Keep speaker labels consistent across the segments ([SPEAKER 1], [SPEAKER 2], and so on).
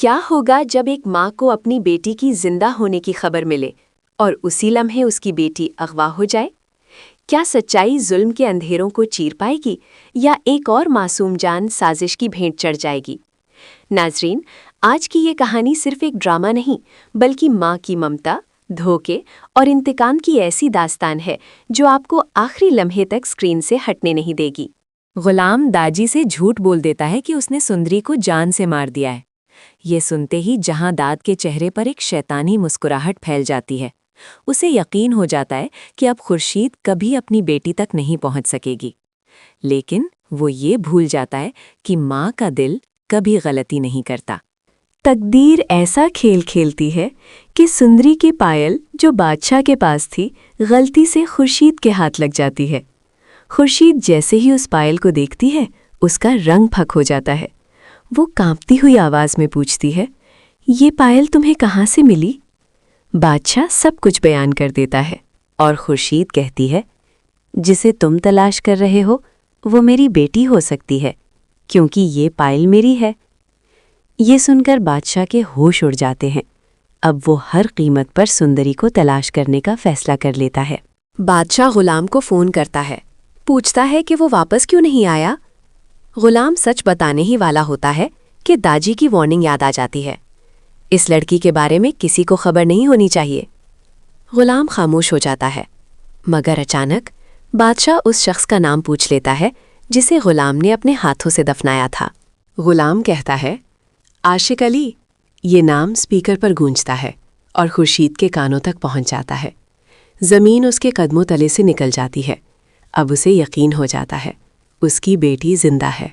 [SPEAKER 1] کیا ہوگا جب ایک ماں کو اپنی بیٹی کی زندہ ہونے کی خبر ملے اور اسی لمحے اس کی بیٹی اغوا ہو جائے؟ کیا سچائی ظلم کے اندھیروں کو چیر پائے گی یا ایک اور معصوم جان سازش کی بھینٹ چڑھ جائے گی؟ ناظرین، آج کی یہ کہانی صرف ایک ڈرامہ نہیں بلکہ ماں کی ممتا، دھوکے اور انتقام کی ایسی داستان ہے جو آپ کو آخری لمحے تک اسکرین سے ہٹنے نہیں دے گی۔
[SPEAKER 2] غلام داجی سے جھوٹ بول دیتا ہے کہ اس نے سندری کو جان سے مار دیا ہے۔ یہ سنتے ہی جہاں داد کے چہرے پر ایک شیطانی مسکراہٹ پھیل جاتی ہے۔ اسے یقین ہو جاتا ہے کہ اب خورشید کبھی اپنی بیٹی تک نہیں پہنچ سکے گی، لیکن وہ یہ بھول جاتا ہے کہ ماں کا دل کبھی غلطی نہیں کرتا۔
[SPEAKER 1] تقدیر ایسا کھیل کھیلتی ہے کہ سندری کی پائل جو بادشاہ کے پاس تھی غلطی سے خورشید کے ہاتھ لگ جاتی ہے۔ خورشید جیسے ہی اس پائل کو دیکھتی ہے اس کا رنگ پھک ہو جاتا ہے۔ وہ کانپتی ہوئی آواز میں پوچھتی ہے، یہ پائل تمہیں کہاں سے ملی؟ بادشاہ سب کچھ بیان کر دیتا ہے اور خورشید کہتی ہے، جسے تم تلاش کر رہے ہو وہ میری بیٹی ہو سکتی ہے کیونکہ یہ پائل میری ہے۔ یہ سن کر بادشاہ کے ہوش اڑ جاتے ہیں۔ اب وہ ہر قیمت پر سندری کو تلاش کرنے کا فیصلہ کر لیتا ہے۔ بادشاہ غلام کو فون کرتا ہے، پوچھتا ہے کہ وہ واپس کیوں نہیں آیا۔ غلام سچ بتانے ہی والا ہوتا ہے کہ داجی کی وارننگ یاد آ جاتی ہے، اس لڑکی کے بارے میں کسی کو خبر نہیں ہونی چاہیے۔ غلام خاموش ہو جاتا ہے، مگر اچانک بادشاہ اس شخص کا نام پوچھ لیتا ہے جسے غلام نے اپنے ہاتھوں سے دفنایا تھا۔ غلام کہتا ہے، عاشق علی۔ یہ نام سپیکر پر گونجتا ہے اور خورشید کے کانوں تک پہنچ جاتا ہے۔ زمین اس کے قدموں تلے سے نکل جاتی ہے۔ اب اسے یقین ہو جاتا ہے، اس کی بیٹی زندہ ہے۔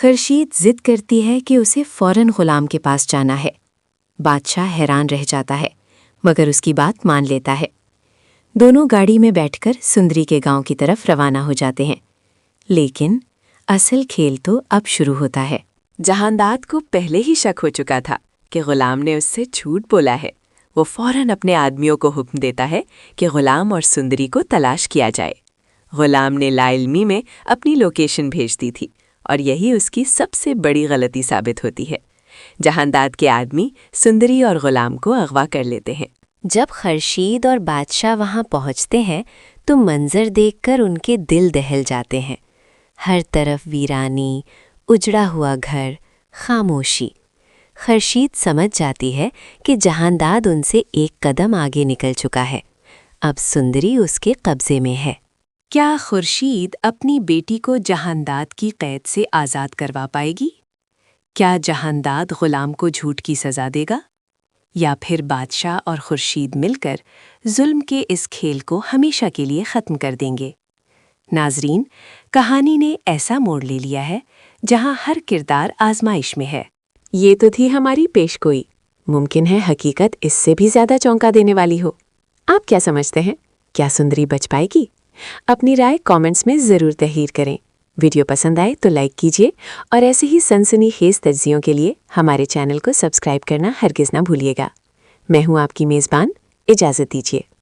[SPEAKER 1] خورشید ضد کرتی ہے کہ اسے فوراً غلام کے پاس جانا ہے۔ بادشاہ حیران رہ جاتا ہے مگر اس کی بات مان لیتا ہے۔ دونوں گاڑی میں بیٹھ کر سندری کے گاؤں کی طرف روانہ ہو جاتے ہیں، لیکن اصل کھیل تو اب شروع ہوتا ہے۔ جہانداد کو پہلے ہی شک ہو چکا تھا کہ غلام نے اس سے جھوٹ بولا ہے۔ وہ فوراً اپنے آدمیوں کو حکم دیتا ہے کہ غلام اور سندری کو تلاش کیا جائے۔ غلام نے لا علمی میں اپنی لوکیشن بھیج دی تھی اور یہی اس کی سب سے بڑی غلطی ثابت ہوتی ہے۔ جہانداد کے آدمی سندری اور غلام کو اغوا کر لیتے ہیں۔ جب خورشید اور بادشاہ وہاں پہنچتے ہیں تو منظر دیکھ کر ان کے دل دہل جاتے ہیں۔ ہر طرف ویرانی، اجڑا ہوا گھر، خاموشی۔ خورشید سمجھ جاتی ہے کہ جہانداد ان سے ایک قدم آگے نکل چکا ہے، اب سندری اس کے قبضے میں ہے۔ کیا خورشید اپنی بیٹی کو جہانداد کی قید سے آزاد کروا پائے گی؟ کیا جہانداد غلام کو جھوٹ کی سزا دے گا؟ یا پھر بادشاہ اور خورشید مل کر ظلم کے اس کھیل کو ہمیشہ کے لیے ختم کر دیں گے؟ ناظرین، کہانی نے ایسا موڑ لے لیا ہے جہاں ہر کردار آزمائش میں ہے۔ یہ تو تھی ہماری پیش گوئی، ممکن ہے حقیقت اس سے بھی زیادہ چونکا دینے والی ہو۔ آپ کیا سمجھتے ہیں؟ کیا سندری بچ پائے گی؟ اپنی رائے کامنٹس میں ضرور تحریر کریں۔ ویڈیو پسند آئے تو لائک کیجیے اور ایسے ہی سنسنی خیز تجزیوں کے لیے ہمارے چینل کو سبسکرائب کرنا ہرگز نہ بھولیے گا۔ میں ہوں آپ کی میزبان، اجازت دیجیے۔